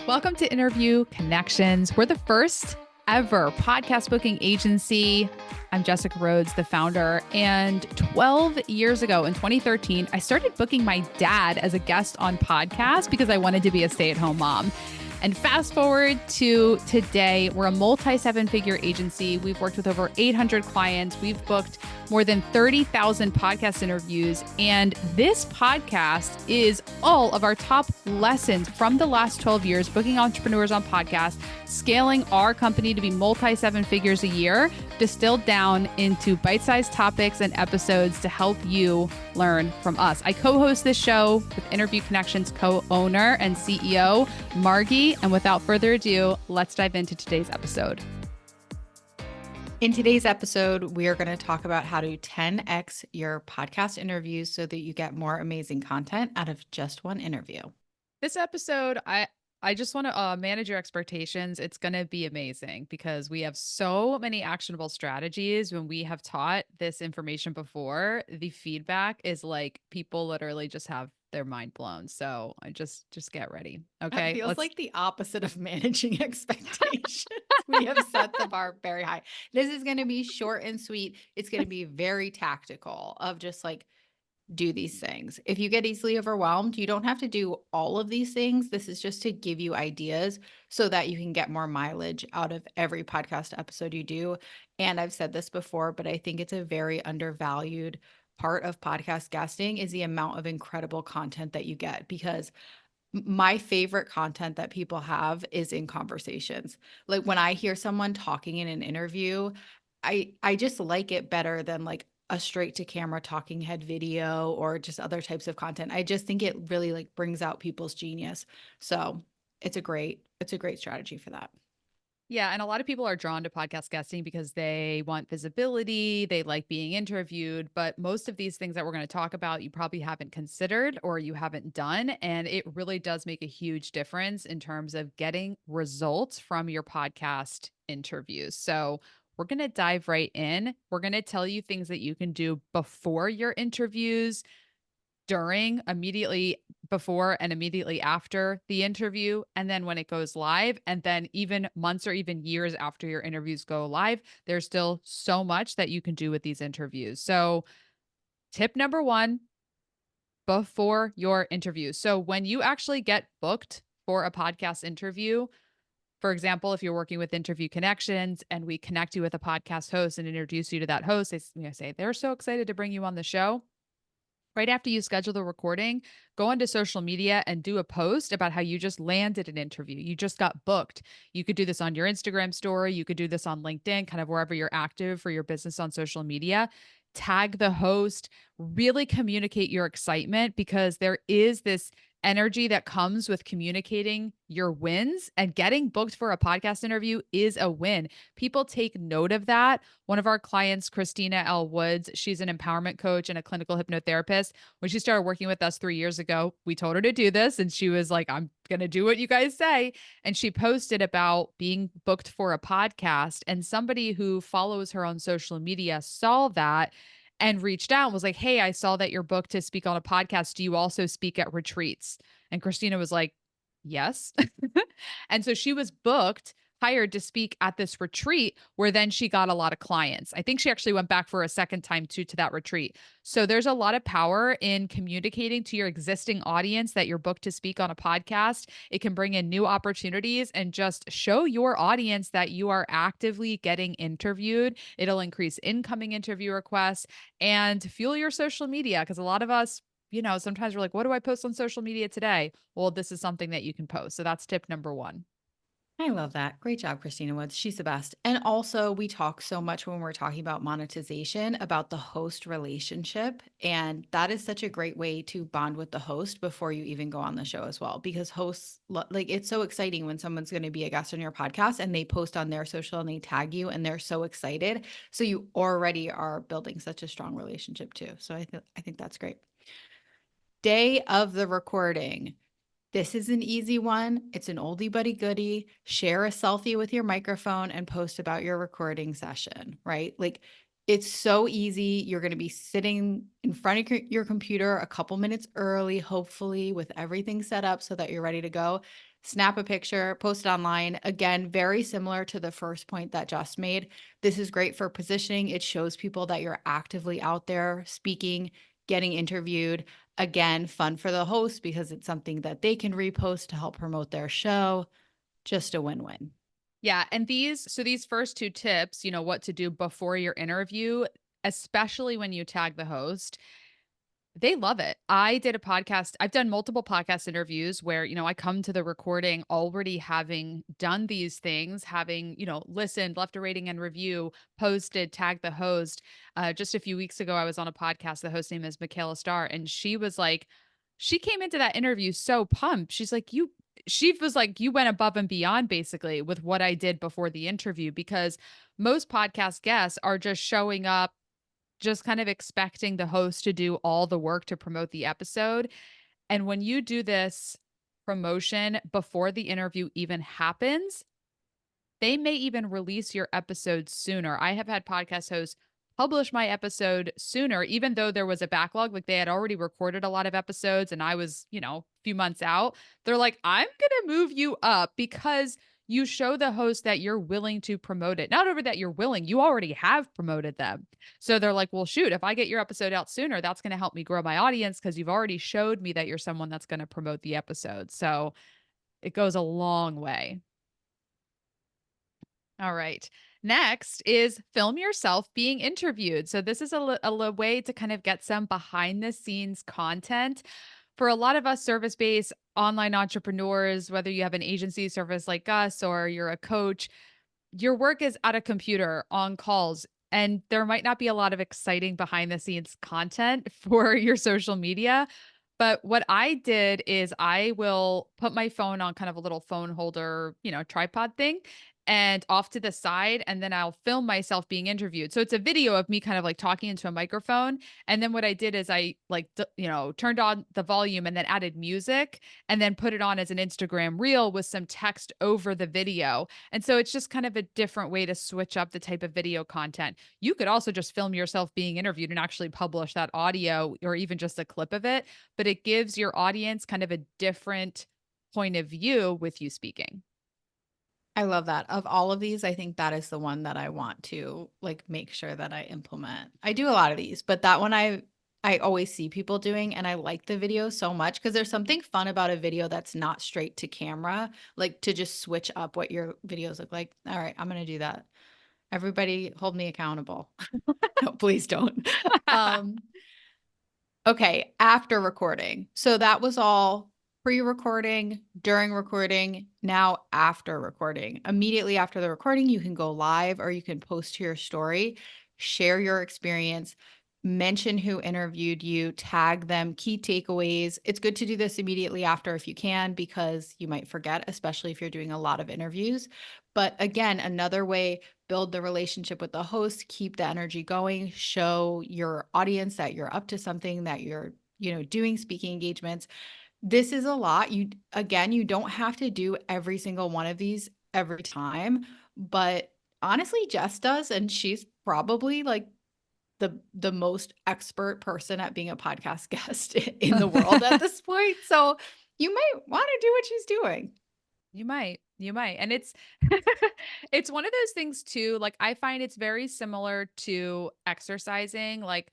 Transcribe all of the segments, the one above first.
Welcome to Interview Connections. We're the first ever podcast booking agency. I'm Jessica Rhodes, the founder. And 12 years ago in 2013, I started booking my dad as a guest on podcasts because I wanted to be a stay-at-home mom. And fast forward to today, we're a multi-seven-figure agency. We've worked with over 800 clients. We've booked more than 30,000 podcast interviews. And this podcast is all of our top lessons from the last 12 years, booking entrepreneurs on podcasts, scaling our company to be multi-seven figures a year, distilled down into bite-sized topics and episodes to help you learn from us. I co-host this show with Interview Connections co-owner and CEO, Margie. And without further ado, let's dive into today's episode. In today's episode, we are going to talk about how to 10x your podcast interviews so that you get more amazing content out of just one interview. This episode, I just want to manage your expectations. It's going to be amazing because we have so many actionable strategies. When we have taught this information before, the feedback is like people literally just have their mind blown. So I just get ready. Okay. It feels like the opposite of managing expectations. We have set the bar very high. This is going to be short and sweet. It's going to be very tactical of just like, do these things. If you get easily overwhelmed, you don't have to do all of these things. This is just to give you ideas so that you can get more mileage out of every podcast episode you do. And I've said this before, but I think it's a very undervalued part of podcast guesting is the amount of incredible content that you get, because my favorite content that people have is in conversations. Like when I hear someone talking in an interview, I just like it better than like a straight to camera talking head video or just other types of content. I just think it really like brings out people's genius. So it's a great strategy for that. Yeah. And a lot of people are drawn to podcast guesting because they want visibility. They like being interviewed. But most of these things that we're going to talk about, you probably haven't considered or you haven't done. And it really does make a huge difference in terms of getting results from your podcast interviews. So we're going to dive right in. We're going to tell you things that you can do before your interviews, during, immediately before, and immediately after the interview, and then when it goes live, and then even months or even years after your interviews go live. There's still so much that you can do with these interviews. So tip number one, before your interview. So when you actually get booked for a podcast interview, for example, if you're working with Interview Connections and we connect you with a podcast host and introduce you to that host, they say they're so excited to bring you on the show. Right after you schedule the recording, go onto social media and do a post about how you just landed an interview. You just got booked. You could do this on your Instagram story. You could do this on LinkedIn, kind of wherever you're active for your business on social media. Tag the host, really communicate your excitement, because there is this energy that comes with communicating your wins, and getting booked for a podcast interview is a win. People take note of that. One of our clients, Christina L. Woods, she's an empowerment coach and a clinical hypnotherapist. When she started working with us 3 years ago, we told her to do this and she was like, I'm going to do what you guys say. And she posted about being booked for a podcast, and somebody who follows her on social media saw that and reached out and was like, hey, I saw that you're booked to speak on a podcast. Do you also speak at retreats? And Christina was like, yes. And so she was booked, hired to speak at this retreat, where then she got a lot of clients. I think she actually went back for a second time too to that retreat. So there's a lot of power in communicating to your existing audience that you're booked to speak on a podcast. It can bring in new opportunities and just show your audience that you are actively getting interviewed. It'll increase incoming interview requests and fuel your social media, because a lot of us, sometimes we're like, what do I post on social media today? Well, this is something that you can post. So that's tip number one. I love that. Great job, Christina Woods. She's the best. And also, we talk so much when we're talking about monetization about the host relationship. And that is such a great way to bond with the host before you even go on the show as well. Because hosts, like, it's so exciting when someone's going to be a guest on your podcast and they post on their social and they tag you and they're so excited. So you already are building such a strong relationship too. So I think that's great. Day of the recording. This is an easy one. It's an oldie but a goodie. Share a selfie with your microphone and post about your recording session, right? Like, it's so easy. You're going to be sitting in front of your computer a couple minutes early, hopefully with everything set up so that you're ready to go. snap a picture, post it online. Again, very similar to the first point that Jess made. This is great for positioning. It shows people that you're actively out there speaking, getting interviewed. Again, fun for the host because it's something that they can repost to help promote their show. Just a win-win. Yeah, and these first 2 tips, what to do before your interview, especially when you tag the host, they love it. I did a podcast. I've done multiple podcast interviews where, I come to the recording already having done these things, having, listened, left a rating and review, posted, tagged the host. Just a few weeks ago, I was on a podcast. The host name is Michaela Starr, and she came into that interview so pumped. She was like, you went above and beyond basically with what I did before the interview because most podcast guests are just showing up just kind of expecting the host to do all the work to promote the episode. And when you do this promotion before the interview even happens, they may even release your episode sooner. I have had podcast hosts publish my episode sooner, even though there was a backlog. Like they had already recorded a lot of episodes and I was, a few months out. They're like, I'm going to move you up because you show the host that you're willing to promote it. Not over that you're willing, you already have promoted them. So they're like, well, shoot, if I get your episode out sooner, that's going to help me grow my audience because you've already showed me that you're someone that's going to promote the episode. So it goes a long way. All right. Next is film yourself being interviewed. So this is a way to kind of get some behind the scenes content. For a lot of us service based online entrepreneurs, whether you have an agency service like us or you're a coach, your work is at a computer on calls. And there might not be a lot of exciting behind the scenes content for your social media. But what I did is I will put my phone on kind of a little phone holder, tripod thing and off to the side. And then I'll film myself being interviewed. So it's a video of me kind of like talking into a microphone. And then what I did is I like, turned on the volume and then added music and then put it on as an Instagram reel with some text over the video. And so it's just kind of a different way to switch up the type of video content. You could also just film yourself being interviewed and actually publish that audio or even just a clip of it, but it gives your audience kind of a different point of view with you speaking. I love that. Of all of these, I think that is the one that I want to like make sure that I implement. I do a lot of these, but that one I always see people doing and I like the video so much because there's something fun about a video that's not straight to camera, like to just switch up what your videos look like. All right, I'm going to do that. Everybody hold me accountable. No, please don't. Um Okay, after recording. So that was all pre-recording, during recording, now after recording. Immediately after the recording, you can go live or you can post to your story, share your experience, mention who interviewed you, tag them, key takeaways. It's good to do this immediately after if you can, because you might forget, especially if you're doing a lot of interviews. But again, another way, build the relationship with the host, keep the energy going, show your audience that you're up to something, that you're, doing speaking engagements. This is a lot. You don't have to do every single one of these every time, but honestly, Jess does, and she's probably like the most expert person at being a podcast guest in the world at this point. So you might want to do what she's doing. You might. You might. And it's it's one of those things too, like I find it's very similar to exercising. Like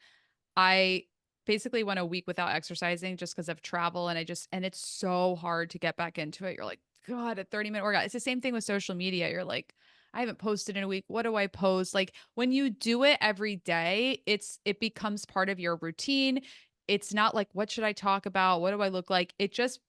I basically went a week without exercising just because of travel and it's so hard to get back into it. You're like, God, a 30-minute workout. It's the same thing with social media. You're like, I haven't posted in a week. What do I post? Like when you do it every day, it becomes part of your routine. It's not like, what should I talk about? What do I look like? It just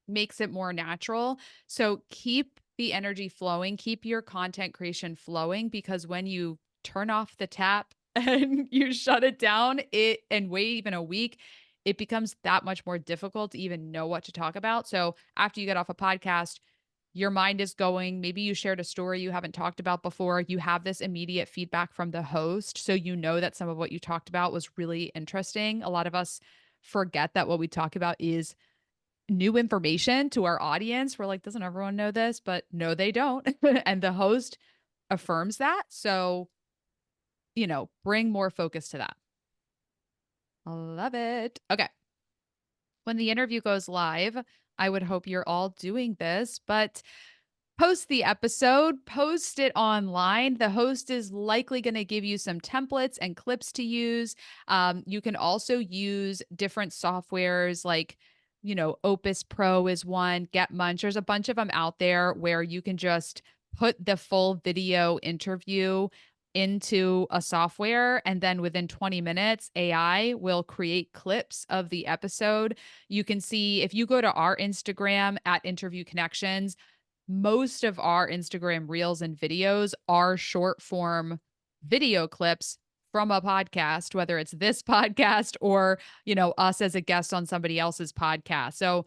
makes it more natural. So keep the energy flowing, keep your content creation flowing because when you turn off the tap and you shut it down, it and wait even a week, it becomes that much more difficult to even know what to talk about. So after you get off a podcast, your mind is going, maybe you shared a story you haven't talked about before. You have this immediate feedback from the host. So you know that some of what you talked about was really interesting. A lot of us forget that what we talk about is new information to our audience. We're like, doesn't everyone know this? But no, they don't. And the host affirms that. So, bring more focus to that. I love it. Okay. When the interview goes live, I would hope you're all doing this, but post the episode, post it online. The host is likely going to give you some templates and clips to use. You can also use different softwares like, Opus Pro is one, Get Munch. There's a bunch of them out there where you can just put the full video interview into a software, and then within 20 minutes AI will create clips of the episode. You can see, if you go to our Instagram at Interview Connections, most of our Instagram reels and videos are short form video clips from a podcast, whether it's this podcast or, us as a guest on somebody else's podcast. So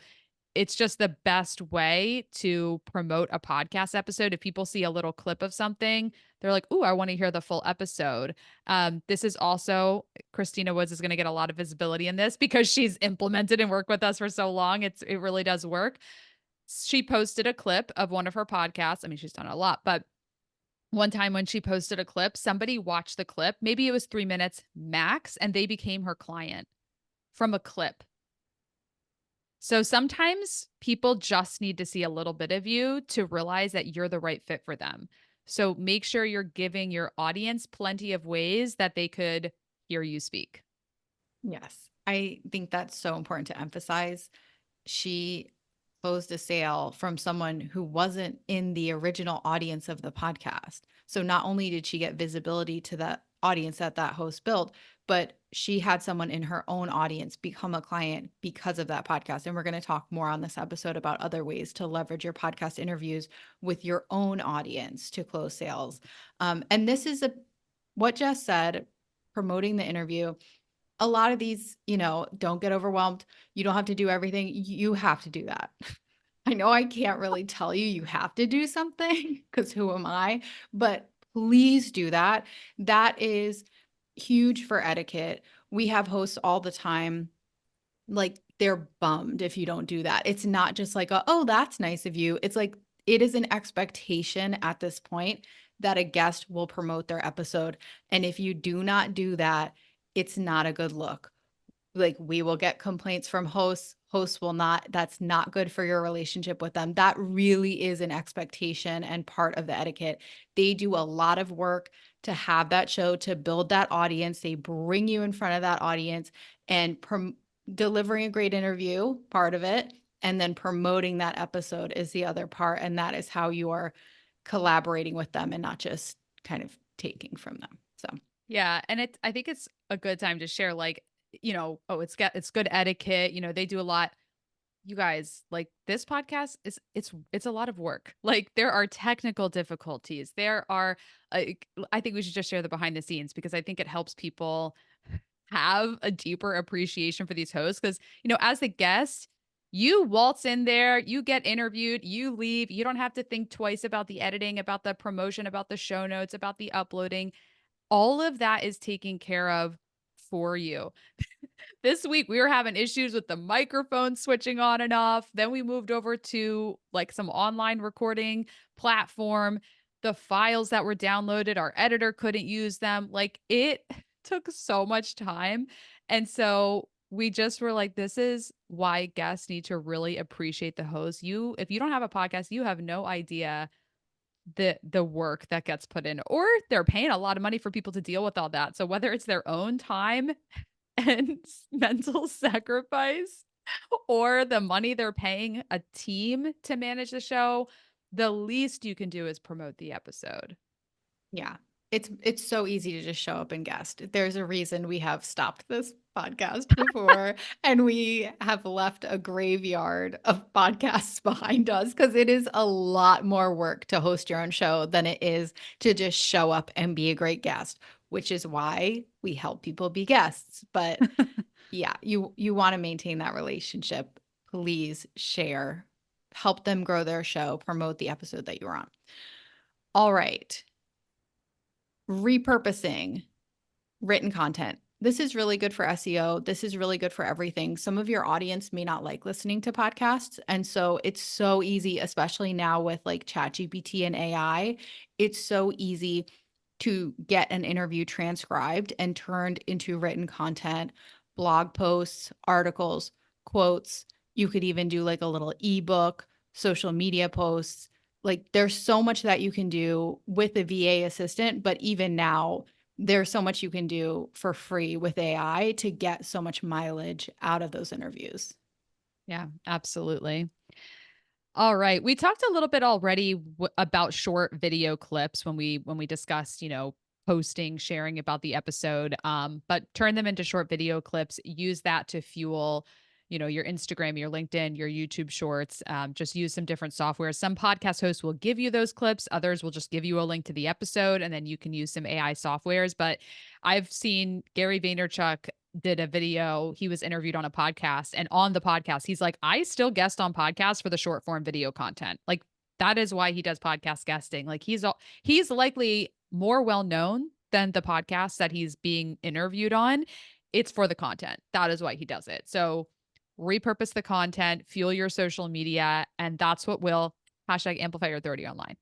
it's just the best way to promote a podcast episode. If people see a little clip of something, they're like, "Ooh, I want to hear the full episode." This is also, Christina Woods is going to get a lot of visibility in this because she's implemented and worked with us for so long. It really does work. She posted a clip of one of her podcasts. I mean, she's done a lot, but one time when she posted a clip, somebody watched the clip. Maybe it was 3 minutes max, and they became her client from a clip. So sometimes people just need to see a little bit of you to realize that you're the right fit for them. So make sure you're giving your audience plenty of ways that they could hear you speak. Yes. I think that's so important to emphasize. She closed a sale from someone who wasn't in the original audience of the podcast. So not only did she get visibility to the audience that that host built, but she had someone in her own audience become a client because of that podcast. And we're going to talk more on this episode about other ways to leverage your podcast interviews with your own audience to close sales. And this is what Jess said, promoting the interview. A lot of these, don't get overwhelmed. You don't have to do everything. You have to do that. I know I can't really tell you you have to do something because who am I? But please do that. That is huge for etiquette. We have hosts all the time, like they're bummed if you don't do that. It's not just like, oh, that's nice of you. It's like, it is an expectation at this point that a guest will promote their episode. And if you do not do that, it's not a good look. Like, we will get complaints from hosts will not. That's not good for your relationship with them. That really is an expectation and part of the etiquette. They do a lot of work to have that show, to build that audience. They bring you in front of that audience, and delivering a great interview, part of it, and then promoting that episode is the other part. And that is how you are collaborating with them and not just kind of taking from them. So Yeah, and I think it's a good time to share, like, oh, it's good etiquette, they do a lot. You guys, like, this podcast is it's a lot of work. Like, there are technical difficulties. There are, I think we should just share the behind the scenes because I think it helps people have a deeper appreciation for these hosts. Because, as the guest, you waltz in there, you get interviewed, you leave. You don't have to think twice about the editing, about the promotion, about the show notes, about the uploading. All of that is taken care of for you. This week we were having issues with the microphone switching on and off. Then we moved over to like some online recording platform. The files that were downloaded, our editor couldn't use them. Like, it took so much time. And so we just were like, this is why guests need to really appreciate the host. If you don't have a podcast, you have no idea the work that gets put in, or they're paying a lot of money for people to deal with all that. So whether it's their own time and mental sacrifice or the money they're paying a team to manage the show, the least you can do is promote the episode. yeah, it's so easy to just show up and guest. There's a reason we have stopped this podcast before and we have left a graveyard of podcasts behind us because it is a lot more work to host your own show than it is to just show up and be a great guest, which is why we help people be guests. But yeah, you want to maintain that relationship. Please share, help them grow their show, promote the episode that you're on. All right. Repurposing written content. This is really good for SEO. This is really good for everything. Some of your audience may not like listening to podcasts. And so it's so easy, especially now with like ChatGPT and AI, it's so easy to get an interview transcribed and turned into written content, blog posts, articles, quotes, You could even do like a little ebook, social media posts. Like there's so much that you can do with a VA assistant, but even now, there's so much you can do for free with AI to get so much mileage out of those interviews. Yeah, absolutely. All right. We talked a little bit already about short video clips when we discussed, posting, sharing about the episode. But turn them into short video clips. Use that to fuel, your Instagram, your LinkedIn, your YouTube shorts. Just use some different software. Some podcast hosts will give you those clips. Others will just give you a link to the episode, and then you can use some AI softwares. But I've seen Gary Vaynerchuk did a video. He was interviewed on a podcast, and on the podcast, he's like, I still guest on podcasts for the short form video content. Like that is why he does podcast guesting. Like he's likely more well known than the podcast that he's being interviewed on. It's for the content. That is why he does it. So repurpose the content, fuel your social media, and that's what will hashtag amplify your authority online.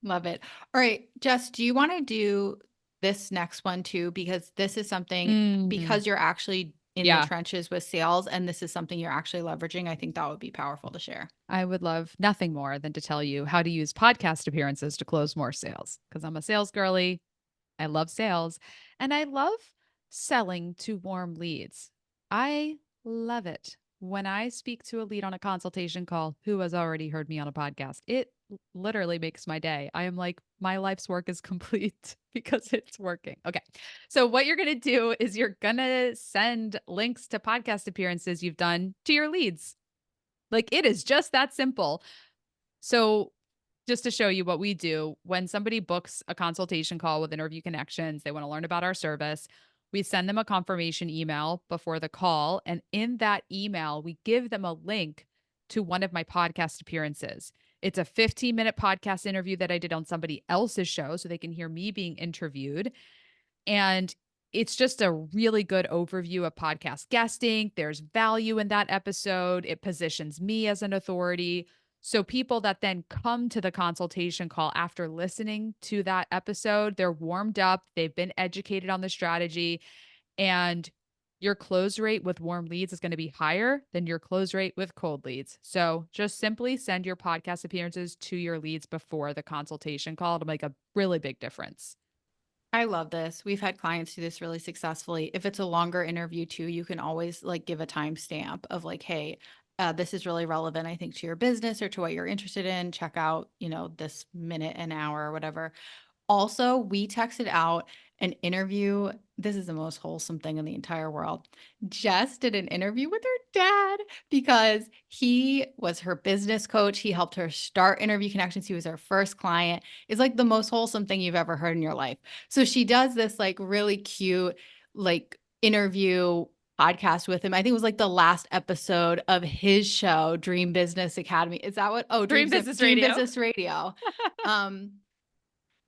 Love it. All right, Jess, do you want to do this next one too? Because this is something, Mhm. because you're actually in the Yeah. trenches with sales and this is something you're actually leveraging. I think that would be powerful to share. I would love nothing more than to tell you how to use podcast appearances to close more sales because I'm a sales girly. I love sales and I love selling to warm leads. I love it when I speak to a lead on a consultation call who has already heard me on a podcast. It literally makes my day. I am like, my life's work is complete because it's working. Okay. So, what you're going to do is you're going to send links to podcast appearances you've done to your leads. Like, it is just that simple. So, just to show you what we do, when somebody books a consultation call with Interview Connections, they want to learn about our service. We send them a confirmation email before the call. And in that email, we give them a link to one of my podcast appearances. It's a 15-minute podcast interview that I did on somebody else's show so they can hear me being interviewed. And it's just a really good overview of podcast guesting. There's value in that episode. It positions me as an authority. So people that then come to the consultation call after listening to that episode, they're warmed up, they've been educated on the strategy, and your close rate with warm leads is going to be higher than your close rate with cold leads. So just simply send your podcast appearances to your leads before the consultation call to make a really big difference. I love this. We've had clients do this really successfully. If it's a longer interview too, you can always like give a timestamp of like, hey, this is really relevant, I think, to your business or to what you're interested in. Check out, this minute, an hour, or whatever. Also, we texted out an interview. This is the most wholesome thing in the entire world. Jess did an interview with her dad because he was her business coach. He helped her start Interview Connections. He was her first client. It's like the most wholesome thing you've ever heard in your life. So she does this like really cute, like interview podcast with him. I think it was like the last episode of his show, Dream Business Academy. Is that what? Oh, Dream Business Dream Radio. Business Radio. Um,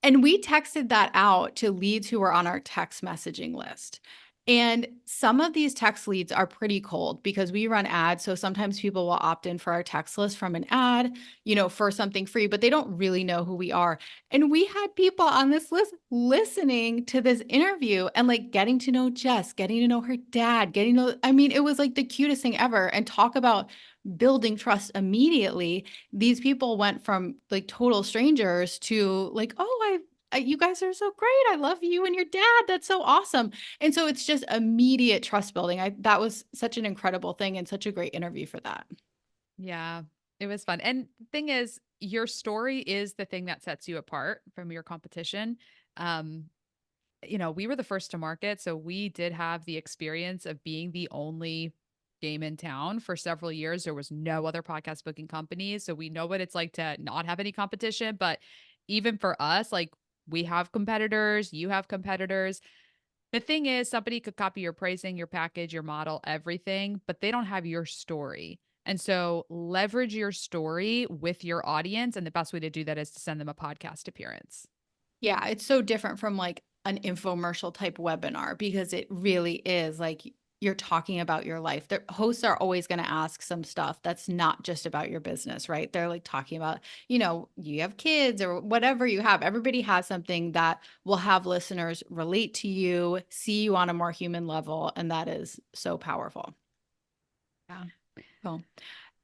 and we texted that out to leads who were on our text messaging list. And some of these text leads are pretty cold because we run ads. So sometimes people will opt in for our text list from an ad, for something free, but they don't really know who we are. And we had people on this list listening to this interview and like getting to know Jess, getting to know her dad, I mean, it was like the cutest thing ever. And talk about building trust immediately. These people went from like total strangers to like, oh, you guys are so great. I love you and your dad. That's so awesome. And so it's just immediate trust building. That was such an incredible thing and such a great interview for that. Yeah, it was fun. And the thing is, your story is the thing that sets you apart from your competition. Um, we were the first to market, so we did have the experience of being the only game in town for several years. There was no other podcast booking companies, so we know what it's like to not have any competition. But even for us, like we have competitors, you have competitors. The thing is, somebody could copy your pricing, your package, your model, everything, but they don't have your story. And so leverage your story with your audience. And the best way to do that is to send them a podcast appearance. Yeah, it's so different from like an infomercial type webinar because it really is like you're talking about your life. The hosts are always going to ask some stuff that's not just about your business, right? They're like talking about, you have kids or whatever you have. Everybody has something that will have listeners relate to you, see you on a more human level. And that is so powerful. Cool.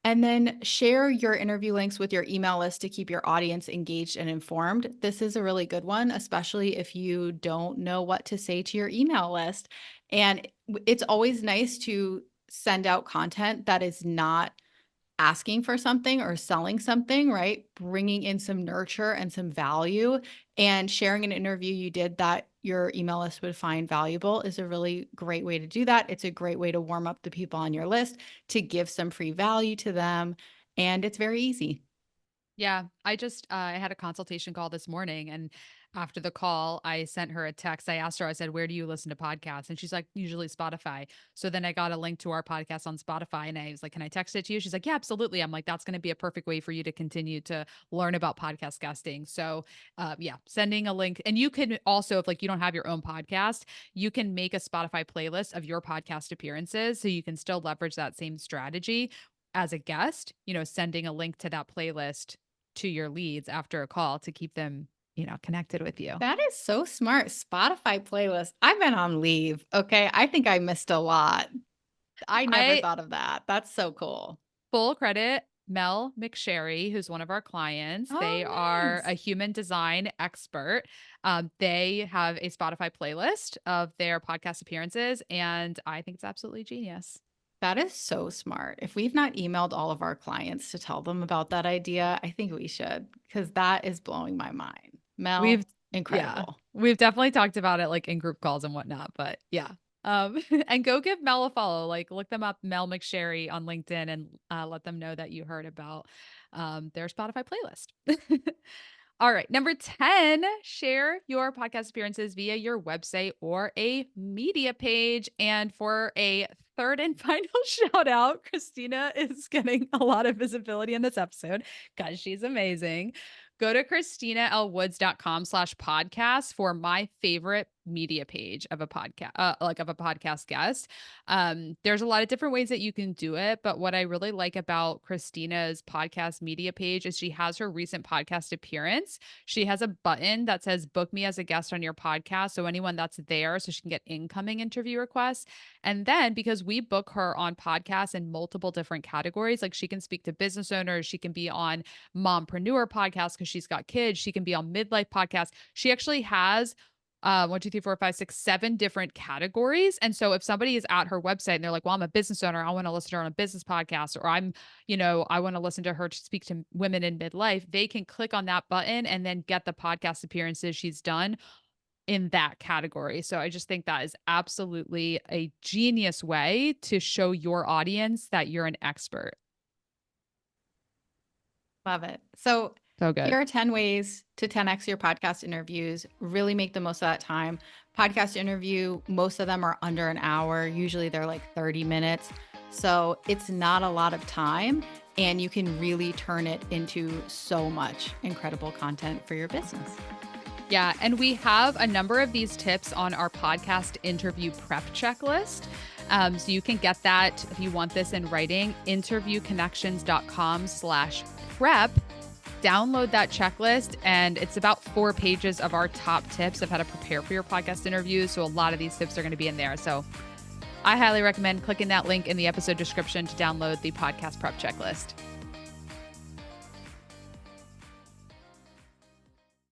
And then share your interview links with your email list to keep your audience engaged and informed. This is a really good one, especially if you don't know what to say to your email list. And it's always nice to send out content that is not asking for something or selling something, right? Bringing in some nurture and some value, and sharing an interview you did that your email list would find valuable is a really great way to do that. It's a great way to warm up the people on your list, to give some free value to them, and it's very easy. Yeah, I had a consultation call this morning, and after the call, I sent her a text. I asked her, I said, "Where do you listen to podcasts?" And she's like, "Usually Spotify." So then I got a link to our podcast on Spotify, and I was like, "Can I text it to you?" She's like, "Yeah, absolutely." I'm like, "That's going to be a perfect way for you to continue to learn about podcast guesting." So, yeah, sending a link. And you can also, if like you don't have your own podcast, you can make a Spotify playlist of your podcast appearances. So you can still leverage that same strategy as a guest, sending a link to that playlist to your leads after a call to keep them, connected with you. That is so smart. Spotify playlist. I've been on leave. Okay. I think I missed a lot. I never I thought of that. That's so cool. full credit Mel McSherry, who's one of our clients. They Oh, are a nice. human design expert. They have a Spotify playlist of their podcast appearances, and I think it's absolutely genius. That is so smart. If we've not emailed all of our clients to tell them about that idea, I think we should, because that is blowing my mind. We've Mel, yeah, incredible. we've definitely talked about it like in group calls and whatnot, but yeah. And go give Mel a follow. Like look them up, Mel McSherry on LinkedIn, and let them know that you heard about their Spotify playlist. All right. Number 10, share your podcast appearances via your website or a media page. And for a third and final shout out, Christina is getting a lot of visibility in this episode because she's amazing. Go to christinalwoods.com/podcast for my favorite media page of a podcast, like of a podcast guest. There's a lot of different ways that you can do it, but what I really like about Christina's podcast media page is she has her recent podcast appearance. She has a button that says book me as a guest on your podcast. So anyone that's there, so she can get incoming interview requests. And then because we book her on podcasts in multiple different categories, like she can speak to business owners, she can be on mompreneur podcasts because she's got kids, she can be on midlife podcasts. She actually has one, two, three, four, five, six, seven different categories. And so if somebody is at her website and they're like, well, I'm a business owner, I want to listen to her on a business podcast, or I want to listen to her to speak to women in midlife, they can click on that button and then get the podcast appearances she's done in that category. So I just think that is absolutely a genius way to show your audience that you're an expert. Love it. So So good. here are 10 ways to 10x your podcast interviews. Really make the most of that time. Podcast interview, most of them are under an hour. Usually they're like 30 minutes. So it's not a lot of time, and you can really turn it into so much incredible content for your business. Yeah. And we have a number of these tips on our podcast interview prep checklist. So you can get that if you want this in writing, interviewconnections.com/prep. Download that checklist, and it's about 4 pages of our top tips of how to prepare for your podcast interviews. So a lot of these tips are going to be in there. So I highly recommend clicking that link in the episode description to download the podcast prep checklist.